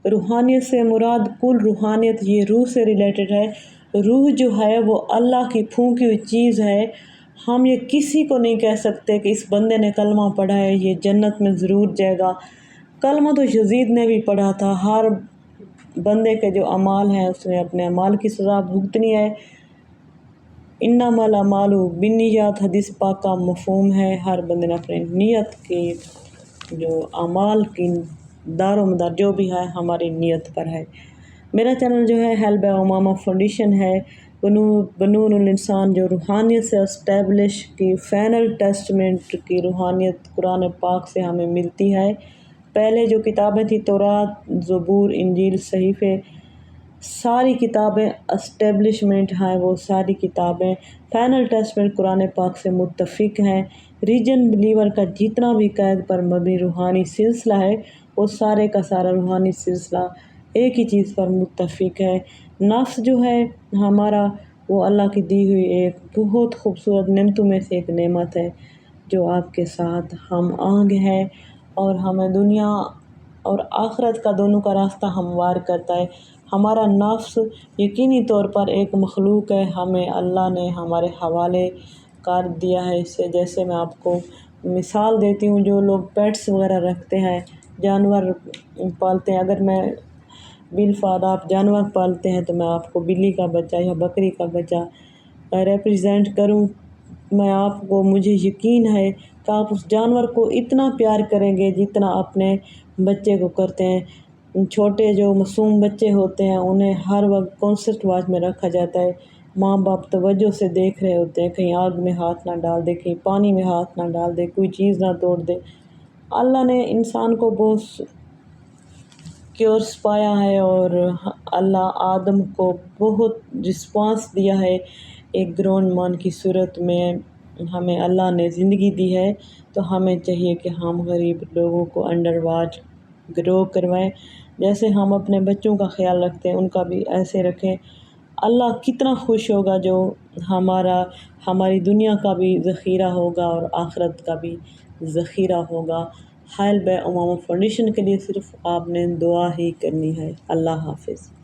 روحانیت سے مراد کل روحانیت، یہ روح سے ریلیٹڈ ہے۔ روح جو ہے وہ اللہ کی پھونکی ہوئی چیز ہے۔ ہم یہ کسی کو نہیں کہہ سکتے کہ اس بندے نے کلمہ پڑھا ہے یہ جنت میں ضرور جائے گا۔ کلمہ تو یزید نے بھی پڑھا تھا۔ ہر بندے کے جو اعمال ہیں اس نے اپنے اعمال کی سزا بھگتنی ہے۔ انما الاعمال بالنیات حدیث پاک کا مفہوم ہے، ہر بندے نے اپنے نیت کی جو اعمال کی دار و مدار جو بھی ہے ہماری نیت پر ہے۔ میرا چینل جو ہے ہیل بائی امامہ فاؤنڈیشن ہے، بنون الانسان جو روحانیت سے اسٹیبلش کی فائنل ٹیسٹمنٹ کی روحانیت قرآن پاک سے ہمیں ملتی ہے۔ پہلے جو کتابیں تھیں تورات، زبور، انجیل، صحیفے، ساری کتابیں اسٹیبلشمنٹ ہیں، وہ ساری کتابیں فائنل ٹیسٹمنٹ قرآن پاک سے متفق ہیں۔ ریجن بلیور کا جتنا بھی قید پر مبنی روحانی سلسلہ ہے وہ سارے کا سارا روحانی سلسلہ ایک ہی چیز پر متفق ہے۔ نفس جو ہے ہمارا وہ اللہ کی دی ہوئی ایک بہت خوبصورت نعمتوں میں سے ایک نعمت ہے جو آپ کے ساتھ ہم آہنگ ہے اور ہمیں دنیا اور آخرت کا دونوں کا راستہ ہموار کرتا ہے۔ ہمارا نفس یقینی طور پر ایک مخلوق ہے، ہمیں اللہ نے ہمارے حوالے کر دیا ہے اس سے۔ جیسے میں آپ کو مثال دیتی ہوں، جو لوگ پیٹس وغیرہ رکھتے ہیں، جانور پالتے ہیں، اگر میں بالفرض آپ جانور پالتے ہیں تو میں آپ کو بلی کا بچہ یا بکری کا بچہ ریپرزینٹ کروں، میں آپ کو مجھے یقین ہے کہ آپ اس جانور کو اتنا پیار کریں گے جتنا اپنے بچے کو کرتے ہیں۔ چھوٹے جو معصوم بچے ہوتے ہیں انہیں ہر وقت کانسٹنٹ واچ میں رکھا جاتا ہے، ماں باپ توجہ سے دیکھ رہے ہوتے ہیں، کہیں آگ میں ہاتھ نہ ڈال دے، کہیں پانی میں ہاتھ نہ ڈال دے، کوئی چیز نہ توڑ دے۔ اللہ نے انسان کو بہت کیورس پایا ہے اور اللہ آدم کو بہت رسپانس دیا ہے ایک گرون مان کی صورت میں۔ ہمیں اللہ نے زندگی دی ہے تو ہمیں چاہیے کہ ہم غریب لوگوں کو انڈر واچ گرو کروائیں، جیسے ہم اپنے بچوں کا خیال رکھتے ہیں ان کا بھی ایسے رکھیں۔ اللہ کتنا خوش ہوگا جو ہماری دنیا کا بھی ذخیرہ ہوگا اور آخرت کا بھی ذخیرہ ہوگا۔ ہیل بائی امامہ فاؤنڈیشن کے لیے صرف آپ نے دعا ہی کرنی ہے۔ اللہ حافظ۔